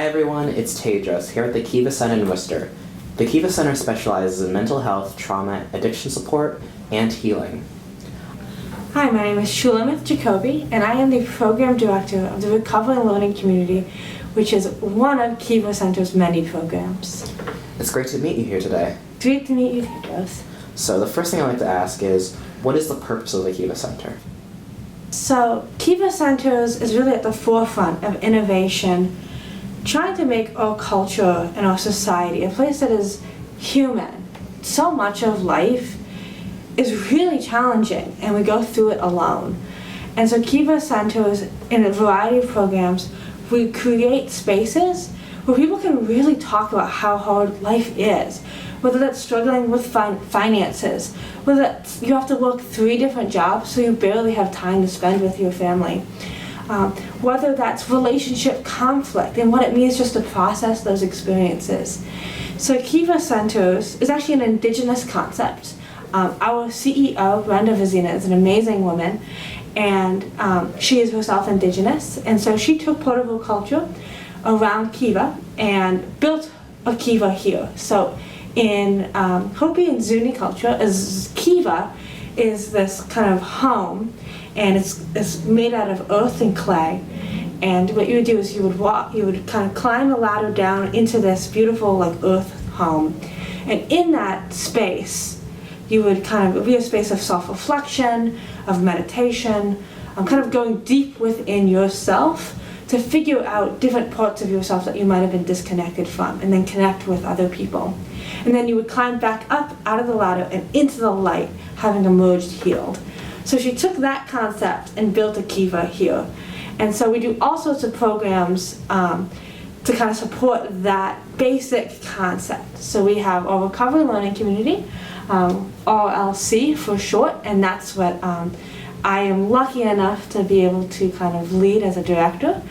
everyone, it's Teuodros here at the Kiva Center in Worcester. The Kiva Center specializes in mental health, trauma, addiction support, and healing. Hi, my name is Shulamith Jacobi, and I am the Program Director of the Recovery and Learning Community, which is one of Kiva Center's many programs. It's great to meet you here today. Great to meet you, Teuodros. So the first thing I'd like to ask is, what is the purpose of the Kiva Center? So, Kiva Centers is really at the forefront of innovation, trying to make our culture and our society a place that is human. So much of life is really challenging, and we go through it alone. And so Kiva Centers, in a variety of programs, we create spaces where people can really talk about how hard life is, whether that's struggling with finances, whether that's you have to work 3 different jobs so you barely have time to spend with your family, whether that's relationship conflict and what it means just to process those experiences. So Kiva Centers is actually an indigenous concept. Our CEO, Brenda Vizina, is an amazing woman, and she is herself indigenous, and so she took portable culture around Kiva and built a Kiva here. So in Hopi and Zuni culture, Kiva is this kind of home, and it's made out of earth and clay. And what you would do is you would kind of climb a ladder down into this beautiful earth home, and in that space, you would kind of be a space of self-reflection, of meditation, kind of going deep within yourself to figure out different parts of yourself that you might have been disconnected from, and then connect with other people. And then you would climb back up out of the ladder and into the light, having emerged healed. So she took that concept and built a Kiva here. And so we do all sorts of programs to kind of support that basic concept. So we have our Recovery Learning Community, RLC for short, and that's what I am lucky enough to be able to kind of lead as a director.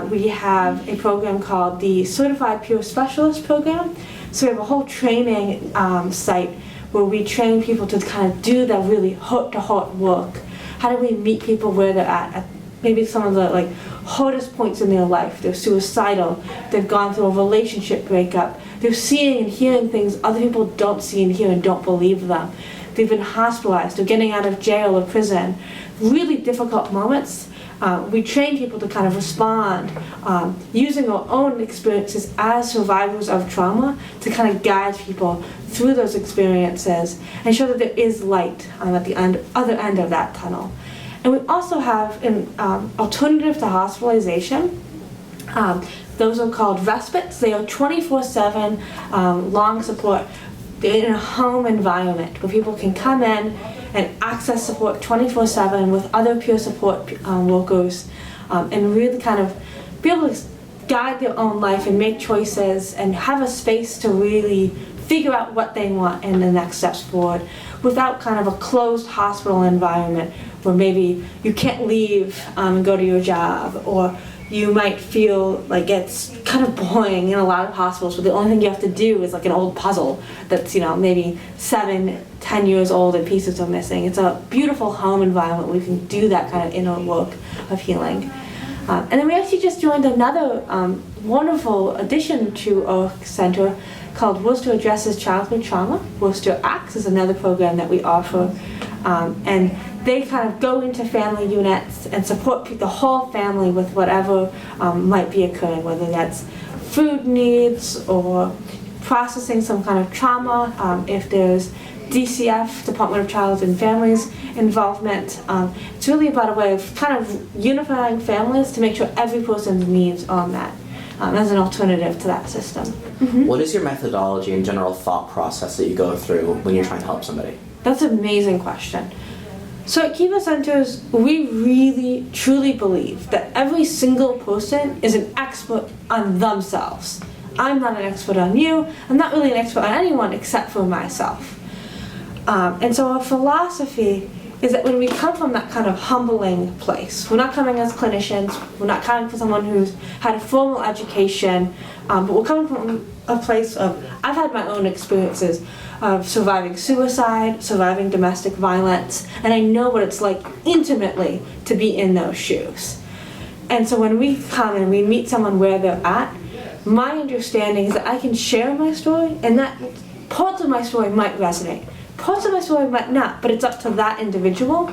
We have a program called the Certified Peer Specialist Program. So we have a whole training site where we train people to kind of do that really heart-to-heart work. How do we meet people where they're at maybe some of the hardest points in their life? They're suicidal, they've gone through a relationship breakup, they're seeing and hearing things other people don't see and hear and don't believe them. They've been hospitalized, they're getting out of jail or prison. Really difficult moments. We train people to kind of respond using our own experiences as survivors of trauma to kind of guide people through those experiences and show that there is light at the other end of that tunnel. And we also have an alternative to hospitalization. Those are called Respites. They are 24/7 long support in a home environment where people can come in and access support 24/7 with other peer support workers, and really kind of be able to guide their own life and make choices and have a space to really figure out what they want and the next steps forward without kind of a closed hospital environment where maybe you can't leave and go to your job, or you might feel like it's kind of boring in a lot of hospitals where the only thing you have to do is an old puzzle that's maybe 7-10 years old and pieces are missing. It's a beautiful home environment where you can do that kind of inner work of healing. And then we actually just joined another wonderful addition to our center called Worcester Addresses Childhood Trauma. Worcester Acts is another program that we offer, and they kind of go into family units and support the whole family with whatever might be occurring, whether that's food needs or processing some kind of trauma, if there's DCF, Department of Child and Families involvement. It's really about a way of kind of unifying families to make sure every person's needs are met as an alternative to that system. Mm-hmm. What is your methodology and general thought process that you go through when you're trying to help somebody? That's an amazing question. So at Kiva Centers, we really, truly believe that every single person is an expert on themselves. I'm not an expert on you. I'm not really an expert on anyone except for myself. And so our philosophy is that when we come from that kind of humbling place, we're not coming as clinicians, we're not coming from someone who's had a formal education, but we're coming from a place of, I've had my own experiences of surviving suicide, surviving domestic violence, and I know what it's like intimately to be in those shoes. And so when we come and we meet someone where they're at, my understanding is that I can share my story, and that parts of my story might resonate. Parts of my story might not, but it's up to that individual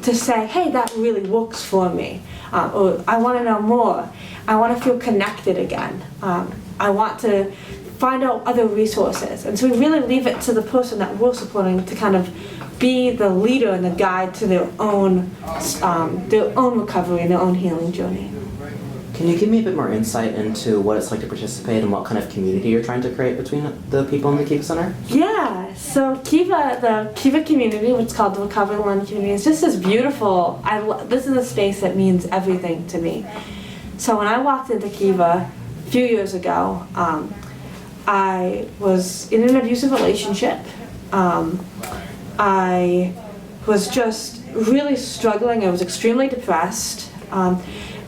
to say, hey, that really works for me. Or I want to know more. I want to feel connected again. I want to find out other resources. And so we really leave it to the person that we're supporting to kind of be the leader and the guide to their own recovery and their own healing journey. Can you give me a bit more insight into what it's like to participate and what kind of community you're trying to create between the people in the Kiva Center? Yeah, so the Kiva community, what's called the Recovery Learning Community, is just as beautiful. This is a space that means everything to me. So when I walked into Kiva a few years ago, I was in an abusive relationship. I was just really struggling. I was extremely depressed.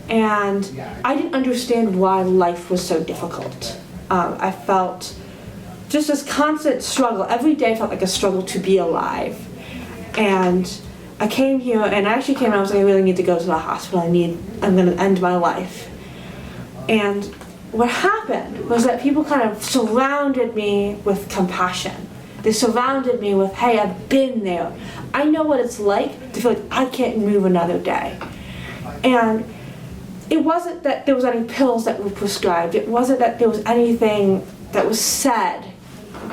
And I didn't understand why life was so difficult. I felt just this constant struggle. Every day felt like a struggle to be alive. And I came here, and I actually came and I was like, I really need to go to the hospital. I'm going to end my life. And what happened was that people kind of surrounded me with compassion. They surrounded me with, hey, I've been there. I know what it's like to feel like I can't move another day. And it wasn't that there was any pills that were prescribed. It wasn't that there was anything that was said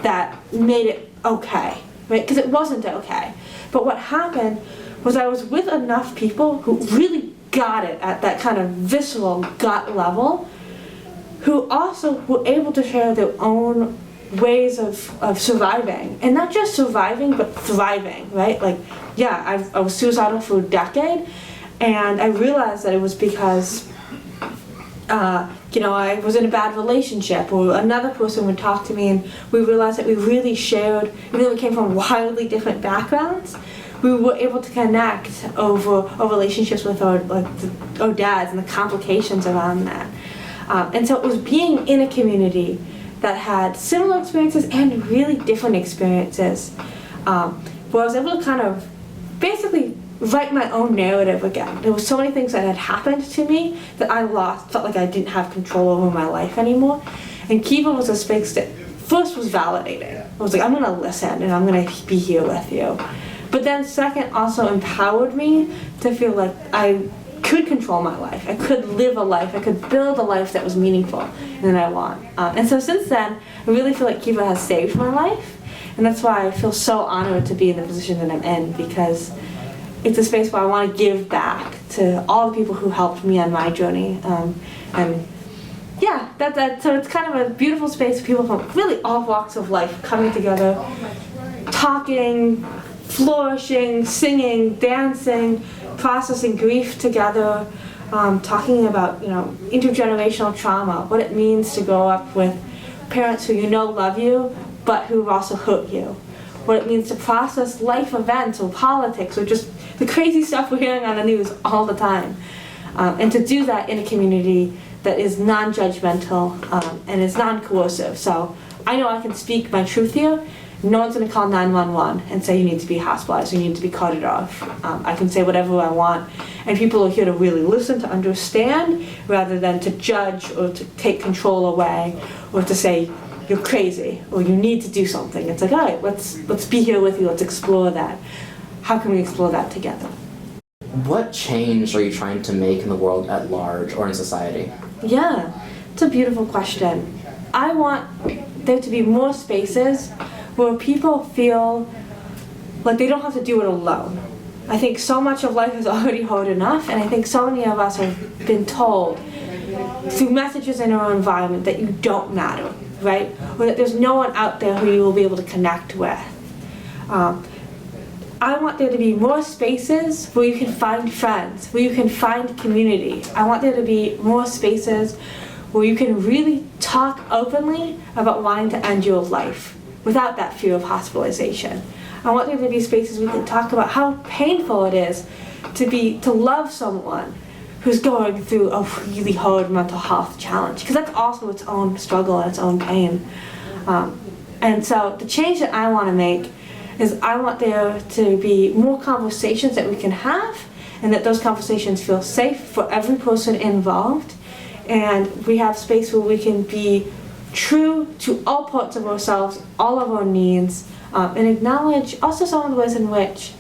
that made it okay, right? Because it wasn't okay. But what happened was I was with enough people who really got it at that kind of visceral gut level, who also were able to share their own ways of surviving. And not just surviving, but thriving, right? Like, yeah, I was suicidal for a decade, and I realized that it was because I was in a bad relationship, or another person would talk to me, and we realized that we really shared, even though we came from wildly different backgrounds, we were able to connect over our relationships with our dads and the complications around that. And so it was being in a community that had similar experiences and really different experiences, where I was able to kind of basically write my own narrative again. There were so many things that had happened to me that I felt like I didn't have control over my life anymore. And Kiva was a space that first was validated. I was like, I'm going to listen and I'm going to be here with you. But then second, also empowered me to feel like I could control my life. I could live a life. I could build a life that was meaningful and that I want. And so since then, I really feel like Kiva has saved my life. And that's why I feel so honored to be in the position that I'm in, because it's a space where I want to give back to all the people who helped me on my journey. And yeah, so it's kind of a beautiful space for people from really all walks of life coming together, talking, flourishing, singing, dancing, processing grief together, talking about intergenerational trauma, what it means to grow up with parents who love you, but who also hurt you. What it means to process life events or politics or just the crazy stuff we're hearing on the news all the time. And to do that in a community that is non-judgmental and is non-coercive. So I know I can speak my truth here. No one's going to call 911 and say you need to be hospitalized, you need to be carted off. I can say whatever I want. And people are here to really listen, to understand, rather than to judge or to take control away or to say, you're crazy, or you need to do something. It's like, all right, let's be here with you, let's explore that. How can we explore that together? What change are you trying to make in the world at large or in society? Yeah, it's a beautiful question. I want there to be more spaces where people feel like they don't have to do it alone. I think so much of life is already hard enough, and I think so many of us have been told through messages in our environment that you don't matter, right? Or that there's no one out there who you will be able to connect with. I want there to be more spaces where you can find friends, where you can find community. I want there to be more spaces where you can really talk openly about wanting to end your life without that fear of hospitalization. I want there to be spaces we can talk about how painful it is to love someone who's going through a really hard mental health challenge, because that's also its own struggle and its own pain. And so the change that I want to make is I want there to be more conversations that we can have, and that those conversations feel safe for every person involved, and we have space where we can be true to all parts of ourselves, all of our needs, and acknowledge also some of the ways in which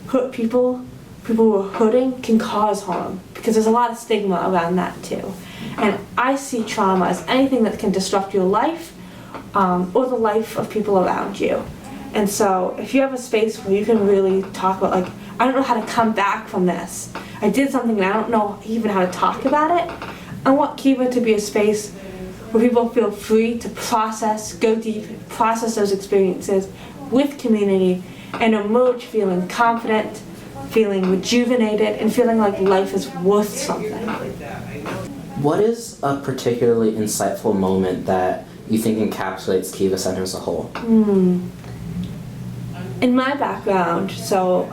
hurt people who are hurting, can cause harm, because there's a lot of stigma around that too. And I see trauma as anything that can disrupt your life or the life of people around you. And so if you have a space where you can really talk about, like, I don't know how to come back from this, I did something and I don't know even how to talk about it, I want Kiva to be a space where people feel free to process, go deep, process those experiences with community, and emerge feeling confident, feeling rejuvenated, and feeling like life is worth something. What is a particularly insightful moment that you think encapsulates Kiva Center as a whole? In my background, so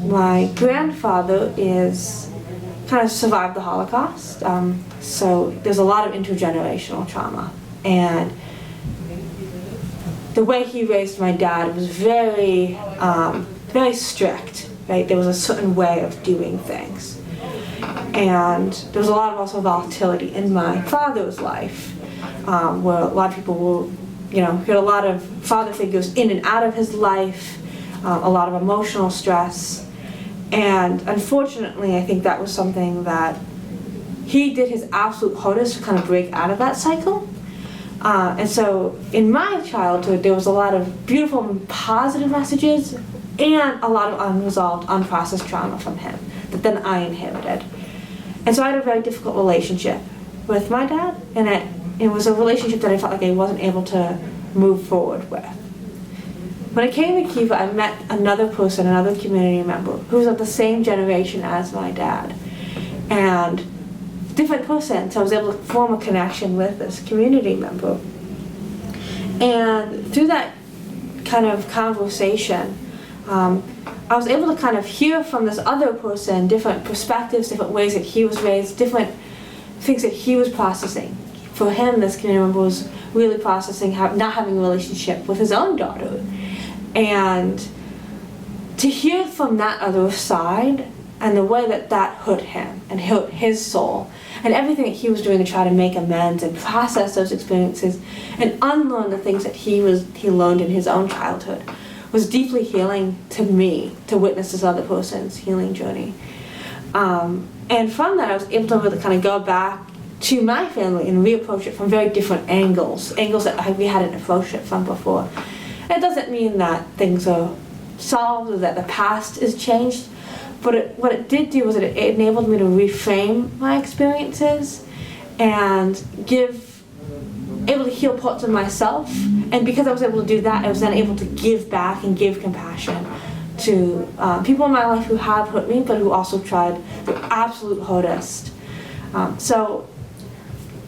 my grandfather is kind of survived the Holocaust, so there's a lot of intergenerational trauma, and the way he raised my dad was very, very strict, right? There was a certain way of doing things, and there was a lot of also volatility in my father's life, where a lot of people were, he had a lot of father figures in and out of his life, a lot of emotional stress. And unfortunately, I think that was something that he did his absolute hardest to kind of break out of that cycle. And so in my childhood, there was a lot of beautiful and positive messages and a lot of unresolved, unprocessed trauma from him that then I inherited. And so I had a very difficult relationship with my dad, and it was a relationship that I felt like I wasn't able to move forward with. When I came to Kiva, I met another person, another community member, who was of the same generation as my dad. And different person, so I was able to form a connection with this community member. And through that kind of conversation, I was able to kind of hear from this other person different perspectives, different ways that he was raised, different things that he was processing. For him, this community member was really processing not having a relationship with his own daughter. And to hear from that other side and the way that that hurt him and hurt his soul and everything that he was doing to try to make amends and process those experiences and unlearn the things that he learned in his own childhood was deeply healing to me, to witness this other person's healing journey. And from that, I was able to really kind of go back to my family and reapproach it from very different angles that we hadn't approached it from before. It doesn't mean that things are solved or that the past is changed, but what it did do was it enabled me to reframe my experiences and able to heal parts of myself. And because I was able to do that, I was then able to give back and give compassion to people in my life who have hurt me, but who also tried their absolute hardest. So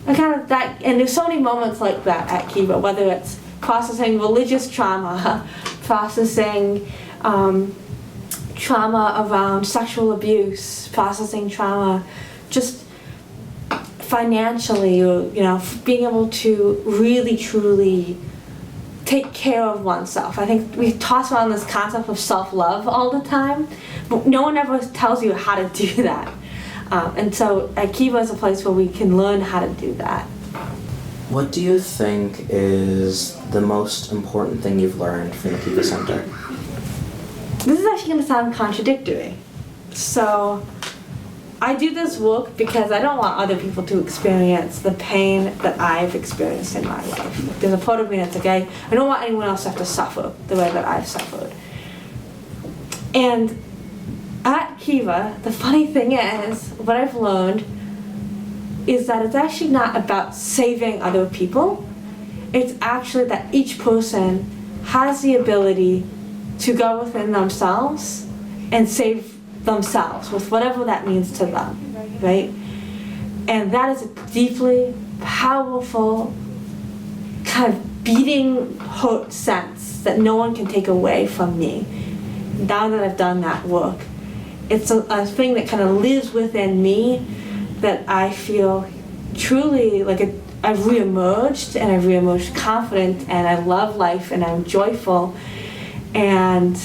I kind of and there's so many moments like that at Kiva, whether it's processing religious trauma, processing trauma around sexual abuse, processing trauma just financially, or being able to really truly take care of oneself. I think we toss around this concept of self-love all the time, but no one ever tells you how to do that. And so Kiva is a place where we can learn how to do that. What do you think is the most important thing you've learned from the Kiva Center? This is actually going to sound contradictory. So I do this work because I don't want other people to experience the pain that I've experienced in my life. There's a part of me that's like, I don't want anyone else to have to suffer the way that I've suffered. And at Kiva, the funny thing is, what I've learned is that it's actually not about saving other people. It's actually that each person has the ability to go within themselves and save themselves with whatever that means to them, right? And that is a deeply powerful, kind of beating hurt sense that no one can take away from me. Now that I've done that work, it's a thing that kind of lives within me that I feel truly like I've reemerged, and I've reemerged confident, and I love life, and I'm joyful. And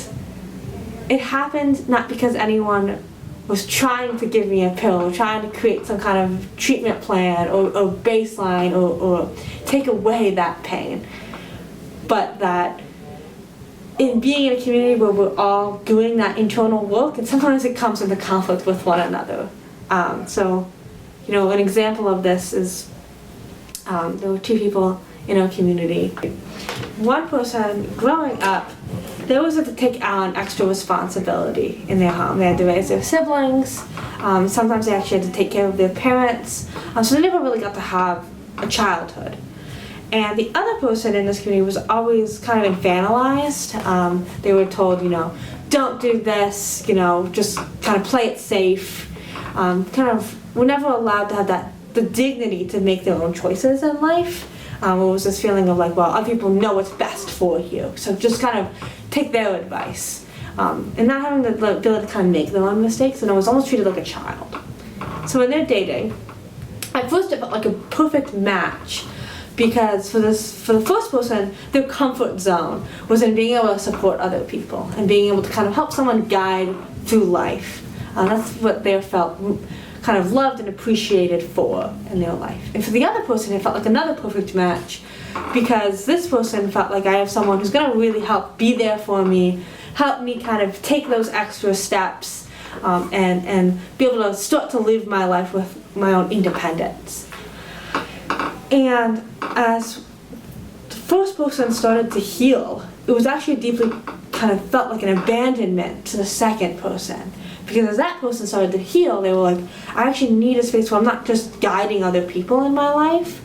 it happened not because anyone was trying to give me a pill, trying to create some kind of treatment plan or baseline or take away that pain. But that in being in a community where we're all doing that internal work, and sometimes it comes into conflict with one another. So, an example of this is there were two people in our community. One person, growing up, they always had to take on extra responsibility in their home. They had to raise their siblings. Sometimes they actually had to take care of their parents. So they never really got to have a childhood. And the other person in this community was always kind of infantilized. They were told, don't do this, just kind of play it safe. Were never allowed to have the dignity to make their own choices in life. It was this feeling of like, well, other people know what's best for you, so just kind of take their advice. And not having the ability to kind of make their own mistakes, and I was almost treated like a child. So when they're dating, at first it felt like a perfect match, because for the first person, their comfort zone was in being able to support other people and being able to kind of help someone guide through life. That's what they felt kind of loved and appreciated for in their life. And for the other person, it felt like another perfect match, because this person felt like I have someone who's going to really help be there for me, help me kind of take those extra steps, and be able to start to live my life with my own independence. And as the first person started to heal, it was actually deeply kind of felt like an abandonment to the second person. Because as that person started to heal, they were like, I actually need a space where I'm not just guiding other people in my life,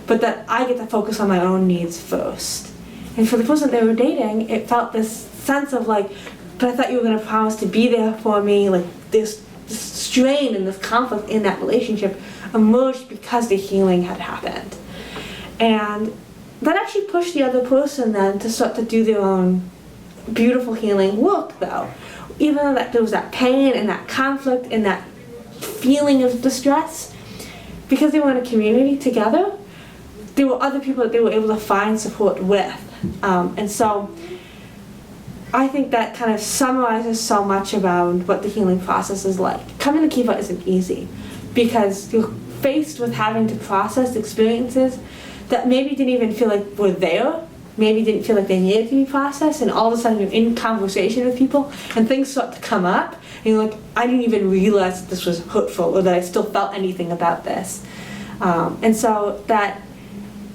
but that I get to focus on my own needs first. And for the person they were dating, it felt this sense of like, but I thought you were going to promise to be there for me. Like this strain and this conflict in that relationship emerged because the healing had happened. And that actually pushed the other person then to start to do their own beautiful healing work, though. Even though there was that pain and that conflict and that feeling of distress, because they were in a community together, there were other people that they were able to find support with. And so I think that kind of summarizes so much about what the healing process is like. Coming to Kiva isn't easy, because you're faced with having to process experiences that maybe didn't even feel like were there, maybe didn't feel like they needed to be processed, and all of a sudden you're in conversation with people and things start to come up and you're like, I didn't even realize that this was hurtful or that I still felt anything about this. And so that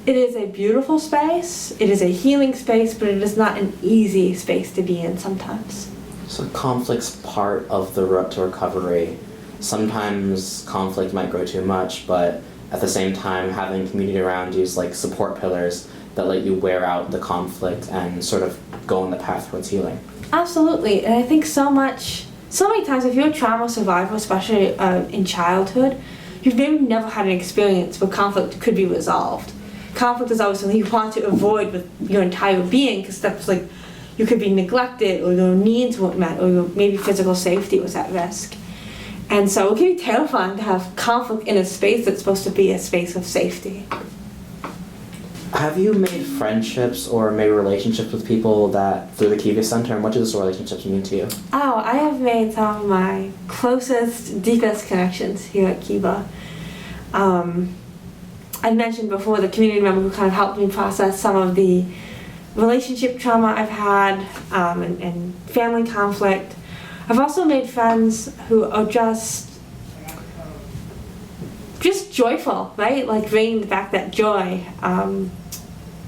it is a beautiful space, it is a healing space, but it is not an easy space to be in sometimes. So conflict's part of the road to recovery. Sometimes conflict might grow too much, but at the same time having community around you is like support pillars that let you wear out the conflict and sort of go on the path towards healing. Absolutely, and I think so many times if you're a trauma survivor, especially in childhood, you've maybe never had an experience where conflict could be resolved. Conflict is always something you want to avoid with your entire being, because that's like you could be neglected or your needs weren't met or your maybe physical safety was at risk. And so it can be terrifying to have conflict in a space that's supposed to be a space of safety. Have you made friendships or maybe relationships with people that through the Kiva Center, and what do those relationships mean to you? Oh, I have made some of my closest, deepest connections here at Kiva. I mentioned before the community member who kind of helped me process some of the relationship trauma I've had and family conflict. I've also made friends who are just joyful, right? Like bringing back that joy.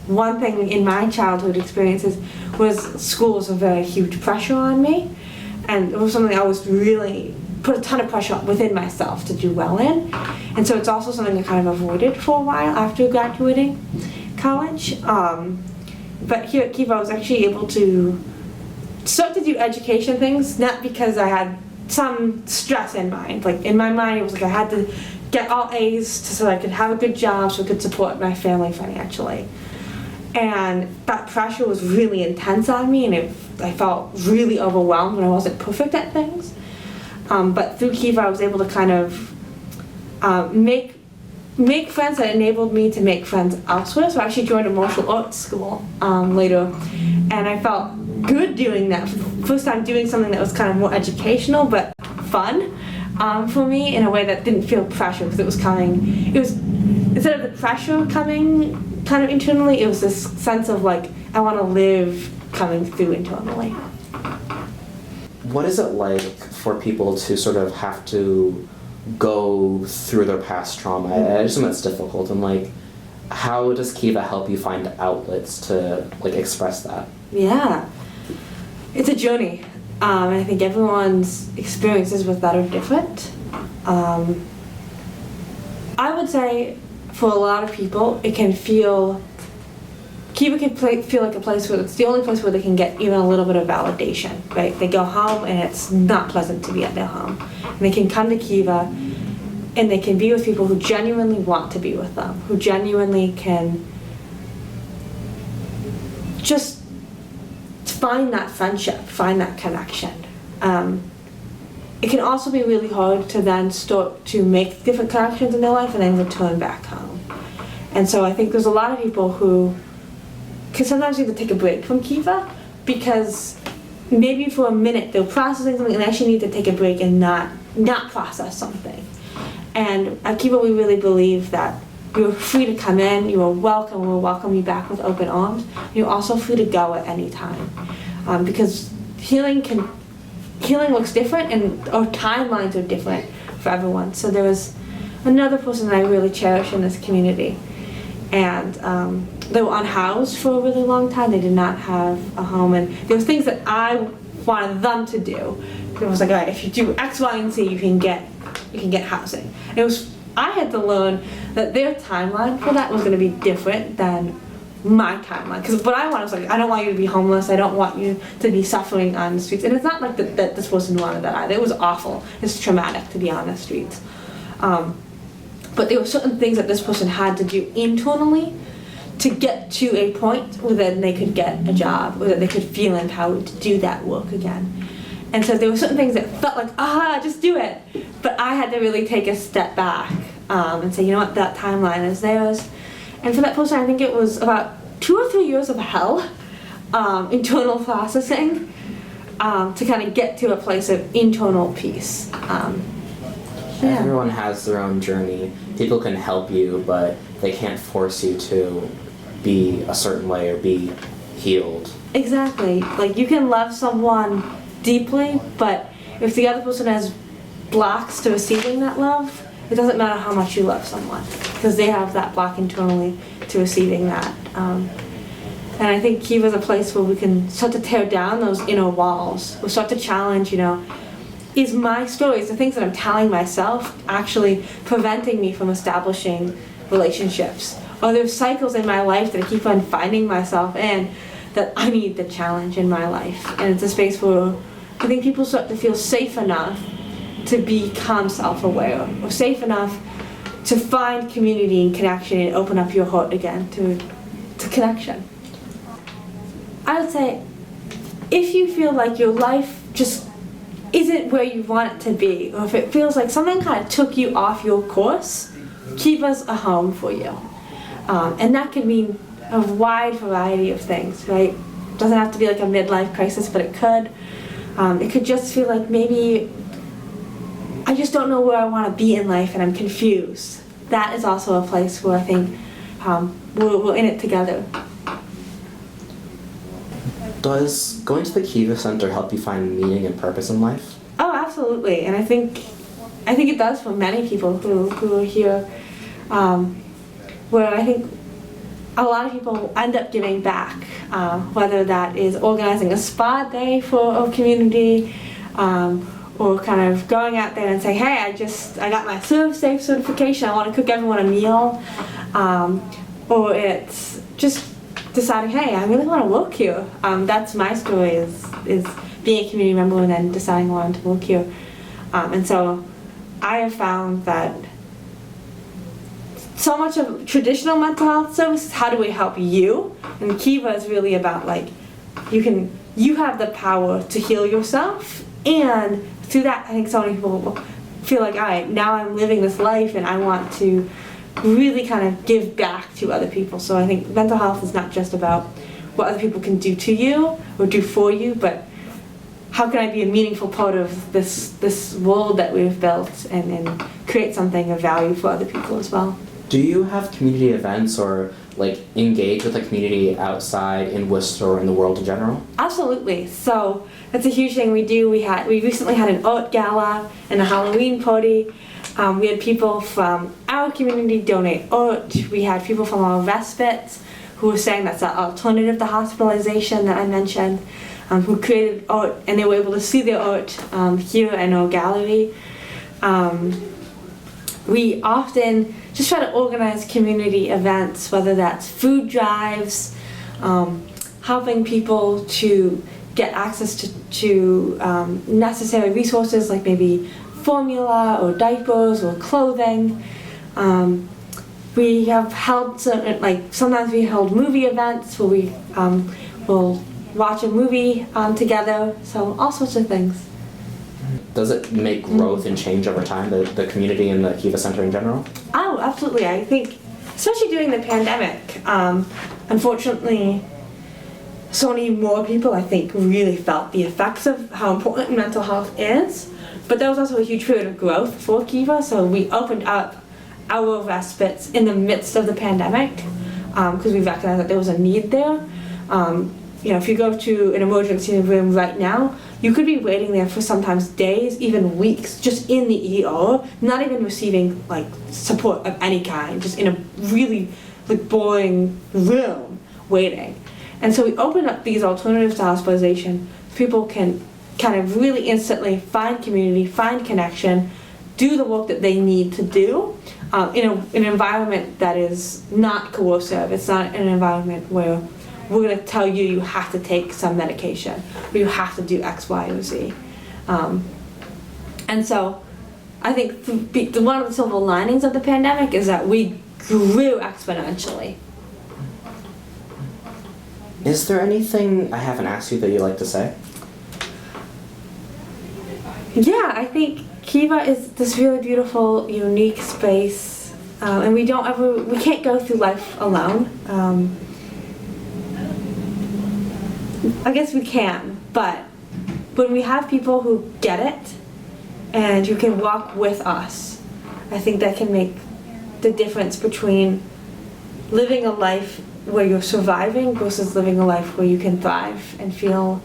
One thing in my childhood experiences was school was a very huge pressure on me, and it was something I was really put a ton of pressure within myself to do well in, and so it's also something I kind of avoided for a while after graduating college. But here at Kiva I was actually able to start to do education things, not because I had some stress in mind. Like in my mind it was like I had to get all A's so I could have a good job so I could support my family financially. And that pressure was really intense on me, and I felt really overwhelmed when I wasn't perfect at things. But through Kiva I was able to kind of make friends that enabled me to make friends elsewhere. So I actually joined a martial arts school later, and I felt good doing that. For the first time doing something that was kind of more educational, but fun for me in a way that didn't feel pressure, because it was instead of the pressure coming kind of internally, it was this sense of like, I want to live coming through internally. What is it like for people to sort of have to go through their past trauma? I assume it's difficult, and like, how does Kiva help you find outlets to like express that? Yeah, it's a journey. I think everyone's experiences with that are different. I would say for a lot of people, it can feel, Kiva can feel like a place where it's the only place where they can get even a little bit of validation, right? They go home and it's not pleasant to be at their home. And they can come to Kiva and they can be with people who genuinely want to be with them, who genuinely can just find that friendship, find that connection. It can also be really hard to then start to make different connections in their life and then return back home. And so I think there's a lot of people who can sometimes need to take a break from Kiva, because maybe for a minute they're processing something and actually need to take a break and not process something. And at Kiva we really believe that you're free to come in, you are welcome, we'll welcome you back with open arms. You're also free to go at any time. Because healing looks different, and our timelines are different for everyone. So there was another person that I really cherish in this community, and they were unhoused for a really long time. They did not have a home, and there were things that I wanted them to do. It was like, all right, if you do X, Y, and Z, you can get housing. And I had to learn that their timeline for that was going to be different than my timeline. Because what I wanted was like, I don't want you to be homeless. I don't want you to be suffering on the streets. And it's not like that this person wanted that either. It was awful. It's traumatic to be on the streets. But there were certain things that this person had to do internally to get to a point where then they could get a job, or that they could feel empowered to do that work again. And so there were certain things that felt like, just do it. But I had to really take a step back and say, you know what, that timeline is theirs. And for that person, I think it was about 2 or 3 years of hell, internal processing, to kind of get to a place of internal peace. Everyone has their own journey. People can help you, but they can't force you to be a certain way or be healed. Exactly. Like, you can love someone deeply, but if the other person has blocks to receiving that love, it doesn't matter how much you love someone, because they have that block internally to receiving that. And I think Kiva is a place where we can start to tear down those inner walls. We'll start to challenge, is my stories, the things that I'm telling myself, actually preventing me from establishing relationships? Are there cycles in my life that I keep on finding myself in that I need to challenge in my life? And it's a space where I think people start to feel safe enough to become self-aware, or safe enough to find community and connection and open up your heart again to connection. I would say, if you feel like your life just isn't where you want it to be, or if it feels like something kind of took you off your course, Kiva's a home for you. And that could mean a wide variety of things, right? It doesn't have to be like a midlife crisis, but it could. It could just feel like maybe I just don't know where I want to be in life and I'm confused. That is also a place where I think we're in it together. Does going to the Kiva Center help you find meaning and purpose in life? Oh, absolutely. And I think it does for many people who are here, where I think a lot of people end up giving back, whether that is organizing a spa day for a community, or kind of going out there and saying, hey, I got my Serve Safe certification, I want to cook everyone a meal, or it's just deciding, hey, I really want to work here. That's my story, is being a community member and then deciding I want to work here. And so I have found that so much of traditional mental health services, how do we help you? And Kiva is really about like, you have the power to heal yourself, and through that I think so many people feel like, all right, now I'm living this life and I want to really kind of give back to other people. So I think mental health is not just about what other people can do to you or do for you, but how can I be a meaningful part of this world that we've built and create something of value for other people as well. Do you have community events or like engage with the community outside in Worcester or in the world in general? Absolutely. So that's a huge thing we do. We recently had an art gala and a Halloween party. We had people from our community donate art. We had people from our Respites who were saying that's an alternative to hospitalization that I mentioned, who created art, and they were able to see their art here in our gallery. We often just try to organize community events, whether that's food drives, helping people to get access to necessary resources like maybe formula or diapers or clothing. We have held sometimes we held movie events where we will watch a movie together, so all sorts of things. Does it make growth and change over time, the community and the Kiva Center in general? Oh, absolutely. I think, especially during the pandemic, unfortunately, so many more people, I think, really felt the effects of how important mental health is. But there was also a huge period of growth for Kiva, so we opened up our respites in the midst of the pandemic because we recognized that there was a need there. If you go to an emergency room right now, you could be waiting there for sometimes days, even weeks, just in the ER, not even receiving like support of any kind, just in a really boring room waiting. And so we opened up these alternatives to hospitalization. People can kind of really instantly find community, find connection, do the work that they need to do in an environment that is not coercive. It's not an environment where we're going to tell you you have to take some medication or you have to do X, Y, or Z. And so I think one of the silver linings of the pandemic is that we grew exponentially. Is there anything I haven't asked you that you'd like to say? Yeah, I think Kiva is this really beautiful, unique space, and we can't go through life alone. I guess we can, but when we have people who get it and who can walk with us, I think that can make the difference between living a life where you're surviving versus living a life where you can thrive and feel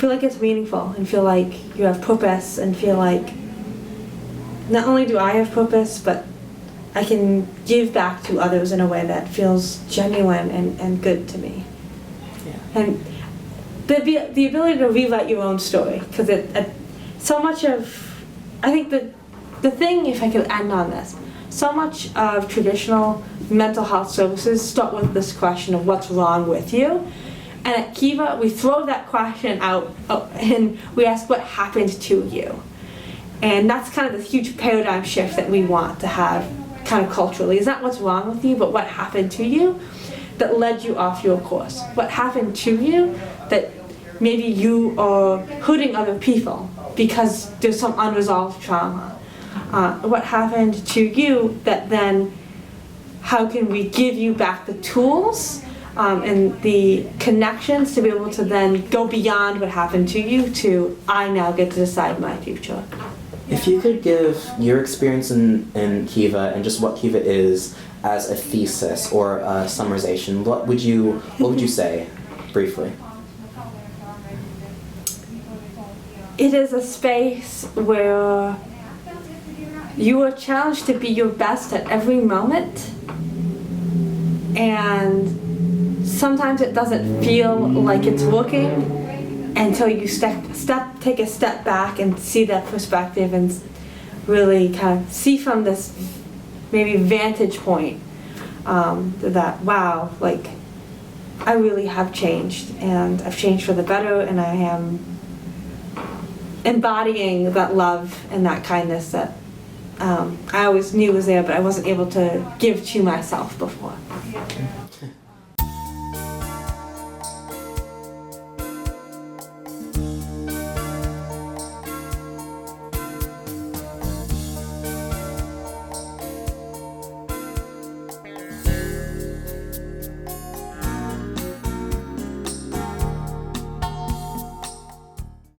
like it's meaningful and feel like you have purpose and feel like not only do I have purpose, but I can give back to others in a way that feels genuine and good to me. And the ability to rewrite your own story, because so much of, I think the thing, if I could end on this, so much of traditional mental health services start with this question of what's wrong with you. And at Kiva, we throw that question out and we ask what happened to you. And that's kind of the huge paradigm shift that we want to have kind of culturally. It's not what's wrong with you, but what happened to you that led you off your course. What happened to you that maybe you are hurting other people because there's some unresolved trauma. What happened to you that then, how can we give you back the tools and the connections to be able to then go beyond what happened to you to, I now get to decide my future. If you could give your experience in Kiva and just what Kiva is as a thesis or a summarization, what would you say briefly? It is a space where you are challenged to be your best at every moment, and sometimes it doesn't feel like it's working until you take a step back and see that perspective and really kind of see from this maybe vantage point that wow, like I really have changed, and I've changed for the better, and I am embodying that love and that kindness that I always knew was there, but I wasn't able to give to myself before.